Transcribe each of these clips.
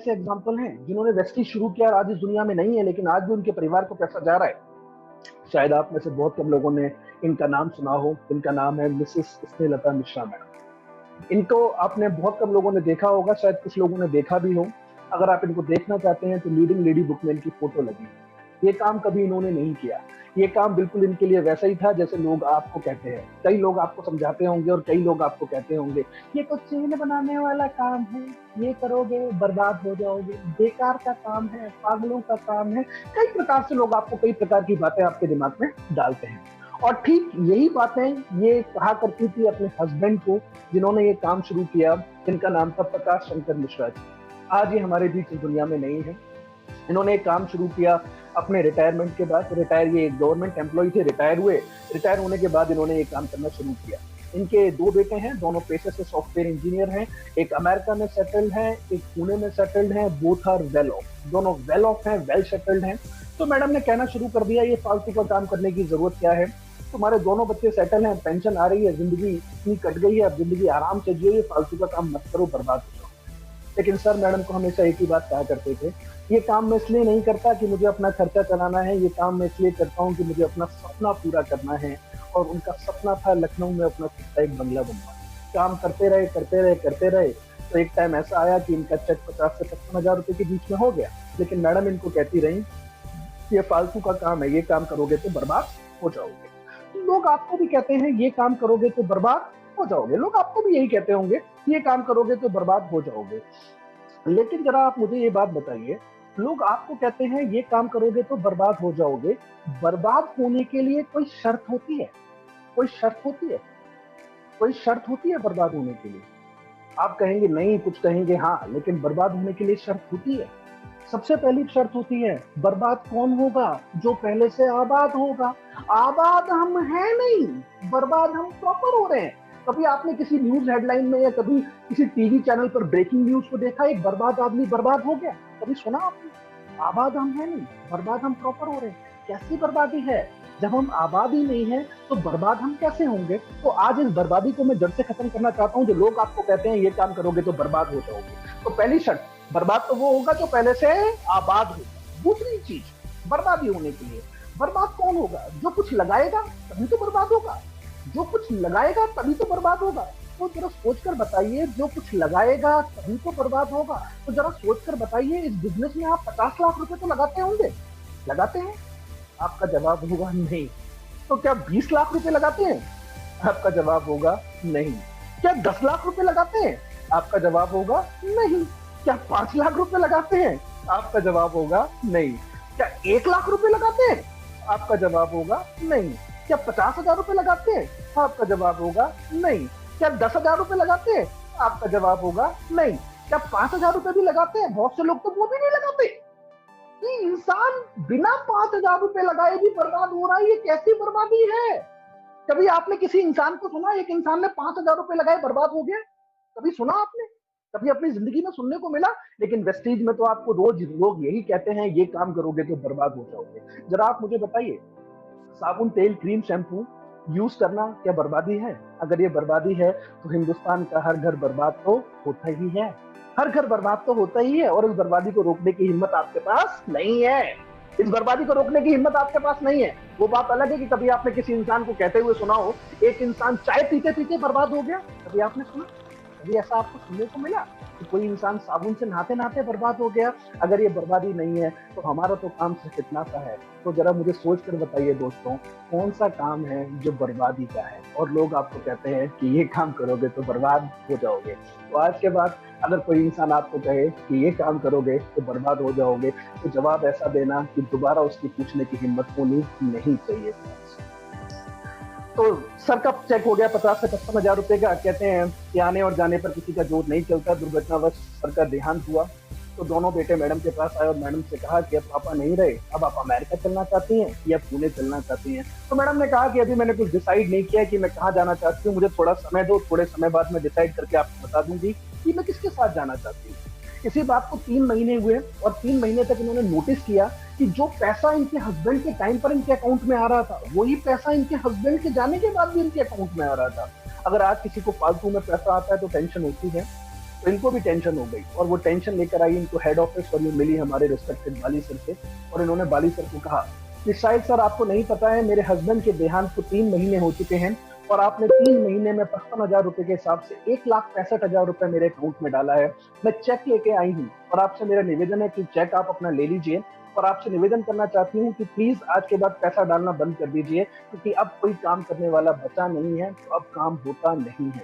ऐसे एग्जाम्पल हैं जिन्होंने वेस्टी शुरू किया और आज इस दुनिया में नहीं है, लेकिन आज भी उनके परिवार को पैसा जा रहा है। शायद आप में से बहुत कम लोगों ने इनका नाम सुना हो। इनका नाम है मिसेस स्नेहलता मिश्रा मैडम। इनको आपने बहुत कम लोगों ने देखा होगा, शायद कुछ लोगों ने देखा भी हो। अगर आप इनको देखना चाहते हैं तो लीडिंग लेडी बुक में इनकी फोटो लगी है। ये काम कभी इन्होंने नहीं किया। ये काम बिल्कुल इनके लिए वैसा ही था जैसे लोग आपको कहते हैं। कई लोग आपको समझाते होंगे और कई लोग आपको कहते होंगे ये तो चेन बनाने वाला काम है, ये करोगे बर्बाद हो जाओगे, बेकार का काम है, पागलों का काम है। कई प्रकार से लोग आपको कई प्रकार की बातें आपके दिमाग में डालते हैं। और ठीक यही बातें ये कहा करती थी अपने हस्बैंड को, जिन्होंने ये काम शुरू किया। इनका नाम था प्रकाश शंकर मिश्रा जी। आज ये हमारे बीच इस दुनिया में नहीं है। इन्होंने एक काम शुरू किया अपने रिटायरमेंट के बाद। ये गवर्नमेंट एम्प्लॉय थे, रिटायर हुए। रिटायर होने के बाद इन्होंने ये काम करना शुरू किया। इनके 2 बेटे हैं, दोनों पेशे से सॉफ्टवेयर इंजीनियर हैं। एक अमेरिका में सेटल्ड है, एक पुणे में सेटल्ड है। बोथ आर वेल ऑफ, दोनों वेल ऑफ हैं, वेल सेटल्ड हैं। तो मैडम ने कहना शुरू कर दिया ये फालतू का काम करने की जरूरत क्या है, तुम्हारे दोनों बच्चे सेटल हैं, पेंशन आ रही है, जिंदगी इतनी कट गई है, अब जिंदगी आराम से जियो, ये फालतू का काम मत करो, बर्बाद हो जाओ। लेकिन सर मैडम को हमेशा एक ही बात कहा करते थे, ये काम मैं इसलिए नहीं करता कि मुझे अपना खर्चा चलाना है, ये काम मैं इसलिए करता हूँ कि मुझे अपना सपना पूरा करना है। और उनका सपना था लखनऊ में अपना खुद का एक बंगला बनवाना। काम करते रहे करते रहे करते रहे, तो एक टाइम ऐसा आया कि इनका चेक 50 से 55 हजार रुपए के बीच में हो गया। लेकिन मैडम इनको कहती रही ये फालतू का काम है, ये काम करोगे तो बर्बाद हो जाओगे। लोग आपको भी कहते हैं ये काम करोगे तो बर्बाद हो जाओगे। लोग आपको भी यही कहते होंगे ये काम करोगे तो बर्बाद हो जाओगे। लेकिन जरा आप मुझे ये बात बताइए, लोग आपको कहते हैं ये काम करोगे तो बर्बाद हो जाओगे, बर्बाद होने के लिए कोई शर्त होती है? कोई शर्त होती है? कोई शर्त होती है बर्बाद होने के लिए? आप कहेंगे नहीं, कुछ कहेंगे हाँ, लेकिन बर्बाद होने के लिए शर्त होती है। सबसे पहली शर्त होती है, बर्बाद कौन होगा? जो पहले से आबाद होगा। आबाद हम हैं नहीं, बर्बाद हम प्रॉपर हो रहे हैं। कभी आपने किसी न्यूज हेडलाइन में या कभी किसी टीवी चैनल पर ब्रेकिंग न्यूज को देखा, एक बर्बाद आदमी बर्बाद हो गया? कभी सुना आपने? आबाद हम हैं नहीं, बर्बाद हम प्रॉपर हो रहे हैं। कैसी बर्बादी है? जब हम आबाद ही नहीं है तो बर्बाद हम कैसे होंगे? तो आज इस बर्बादी को मैं जड़ से खत्म करना चाहता हूँ। जो लोग आपको कहते हैं ये काम करोगे तो बर्बाद हो जाओगे, तो पहली शर्त, बर्बाद तो वो होगा जो पहले से आबाद होगा। दूसरी चीज, बर्बादी होने के लिए बर्बाद कौन होगा? जो कुछ लगाएगा तभी तो बर्बाद होगा। जो कुछ लगाएगा तभी तो बर्बाद होगा। तो जरा सोचकर बताइए, जो कुछ लगाएगा तभी तो बर्बाद होगा। तो जरा सोचकर बताइए, इस बिजनेस में आप 50 लाख रुपए तो लगाते होंगे, लगाते हैं? आपका जवाब होगा नहीं। तो क्या 20 लाख रुपए लगाते हैं? आपका जवाब होगा नहीं। क्या 10 लाख रुपए लगाते हैं? आपका जवाब होगा नहीं। क्या 5 लाख रुपए लगाते हैं? आपका जवाब होगा नहीं। क्या 1 लाख रुपए लगाते हैं? आपका जवाब होगा नहीं। क्या 50,000 रुपए लगाते हैं? आपका जवाब होगा नहीं। क्या 10,000 रुपए लगाते हैं? आपका जवाब होगा नहीं। क्या 5,000 रुपए भी लगाते हैं? बहुत से लोग तो वो भी नहीं लगाते। कि इंसान बिना 5,000 रुपए लगाए भी बर्बाद हो रहा है, ये कैसी बर्बादी है? कभी आपने किसी इंसान को सुना, एक इंसान ने 5,000 रुपए लगाए बर्बाद हो गया? कभी सुना आपने? कभी अपनी जिंदगी में सुनने को मिला? लेकिन वेस्टीज में तो आपको रोज लोग यही कहते हैं ये काम करोगे तो बर्बाद हो जाओगे। जरा आप मुझे बताइए, साबुन, तेल, क्रीम, शैम्पू यूज करना क्या बर्बादी है? अगर ये बर्बादी है तो हिंदुस्तान का हर घर बर्बाद तो होता ही है। हर घर बर्बाद तो होता ही है, और इस बर्बादी को रोकने की हिम्मत आपके पास नहीं है। इस बर्बादी को रोकने की हिम्मत आपके पास नहीं है। वो बात अलग है कि कभी आपने किसी इंसान को कहते हुए सुना हो एक इंसान चाय पीते पीते बर्बाद हो गया। कभी आपने सुना? कभी ऐसा आपको सुनने को मिला कि कोई इंसान साबुन से नहाते नहाते बर्बाद हो गया? अगर ये बर्बादी नहीं है तो हमारा तो काम सिर्फ इतना सा है। तो जरा मुझे सोच कर बताइए दोस्तों, कौन सा काम है जो बर्बादी का है और लोग आपको कहते हैं कि ये काम करोगे तो बर्बाद हो जाओगे? तो आज के बाद अगर कोई इंसान आपको कहे कि ये काम करोगे तो बर्बाद हो जाओगे, तो जवाब ऐसा देना कि दोबारा उसकी पूछने की हिम्मत होनी नहीं चाहिए। तो सर का चेक हो गया 50 से 55 हजार रुपए का। कहते हैं कि आने और जाने पर किसी का जोर नहीं चलता। दुर्घटनावश सर का देहांत हुआ। तो दोनों बेटे मैडम के पास आए और मैडम से कहा कि अब पापा नहीं रहे, अब आप अमेरिका चलना चाहती हैं या पुणे चलना चाहती हैं? तो मैडम ने कहा कि अभी मैंने कुछ डिसाइड नहीं किया कि मैं कहाँ जाना चाहती हूँ, मुझे थोड़ा समय दो, थोड़े समय बाद मैं डिसाइड करके आपको बता दूंगी कि मैं किसके साथ जाना चाहती हूँ। इसी बात को 3 महीने हुए और 3 महीने तक इन्होंने नोटिस किया कि जो पैसा इनके हस्बैंड के टाइम पर इनके अकाउंट में आ रहा था, वही पैसा इनके हस्बैंड के जाने के बाद भी इनके अकाउंट में आ रहा था। अगर आज किसी को फालतू में पैसा आता है तो टेंशन होती है, तो इनको भी टेंशन हो गई और वो टेंशन लेकर आई इनको हेड ऑफिस और ये मिली हमारे रिस्पेक्टेड बाली सर से। और इन्होंने बाली सर को कहा कि शायद सर आपको नहीं पता है, मेरे हस्बैंड के देहांत को 3 महीने हो चुके हैं और आपने 3 महीने में 55,000 रुपए के हिसाब से 1,65,000 रुपए मेरे अकाउंट में डाला है। मैं चेक लेके आई हूँ और आपसे मेरा निवेदन है कि चेक आप अपना ले लीजिए और आपसे निवेदन करना चाहती हूँ कि प्लीज आज के बाद पैसा डालना बंद कर दीजिए, क्योंकि अब कोई काम करने वाला बचा नहीं है, तो अब काम होता नहीं है।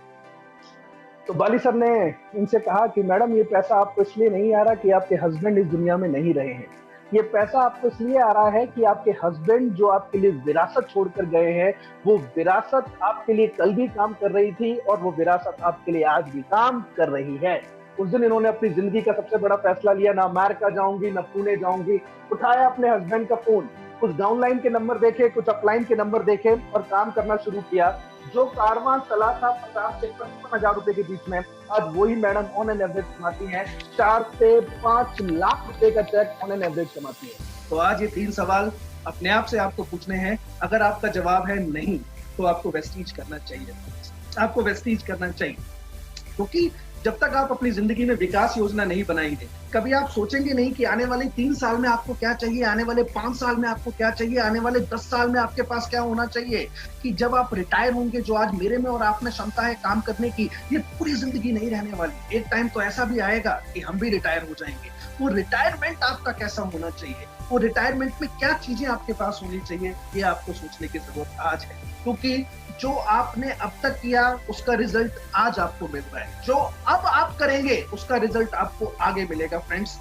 तो बाली सर ने इनसे कहा कि मैडम ये पैसा आपको इसलिए नहीं आ रहा कि आपके हस्बैंड इस दुनिया में नहीं रहे हैं, ये पैसा आपको इसलिए आ रहा है कि आपके हस्बैंड जो आपके लिए विरासत छोड़कर गए हैं, वो विरासत आपके लिए कल भी काम कर रही थी और वो विरासत आपके लिए आज भी काम कर रही है। उस दिन इन्होंने अपनी जिंदगी का सबसे बड़ा फैसला लिया, ना अमेरिका जाऊंगी ना पुणे जाऊंगी। उठाया अपने हस्बैंड का फोन, कुछ डाउनलाइन के नंबर देखे, कुछ अपलाइन के नंबर देखे और काम करना शुरू किया। जो कारवां चला था 50 से 55,000 रुपए के बीच में, आज वही मैडम ऑन एन एवरेज कमाती हैं 4 से 5 लाख रुपए का चेक ऑन एन एवरेज कमाती है। तो आज ये 3 सवाल अपने आप से आपको पूछने हैं। अगर आपका जवाब है नहीं, तो आपको वेस्टीज करना चाहिए, आपको वेस्टीज करना चाहिए। क्योंकि जब तक आप अपनी जिंदगी में विकास योजना नहीं बनाएंगे, कभी आप सोचेंगे नहीं कि आने वाले 3 साल में आपको क्या चाहिए, आने वाले 5 साल में आपको क्या चाहिए, आने वाले 10 साल में आपके पास क्या होना चाहिए। कि जब आप रिटायर होंगे, जो आज मेरे में और आप में क्षमता है काम करने की, ये पूरी जिंदगी नहीं रहने वाली। एक टाइम तो ऐसा भी आएगा कि हम भी रिटायर हो जाएंगे। वो रिटायरमेंट आपका कैसा होना चाहिए, वो रिटायरमेंट में क्या चीजें आपके पास होनी चाहिए, ये आपको सोचने की जरूरत आज है। क्योंकि जो आपने अब तक किया उसका रिजल्ट आज आपको मिल रहा है, जो अब आप करेंगे उसका रिजल्ट आपको आगे मिलेगा फ्रेंड्स।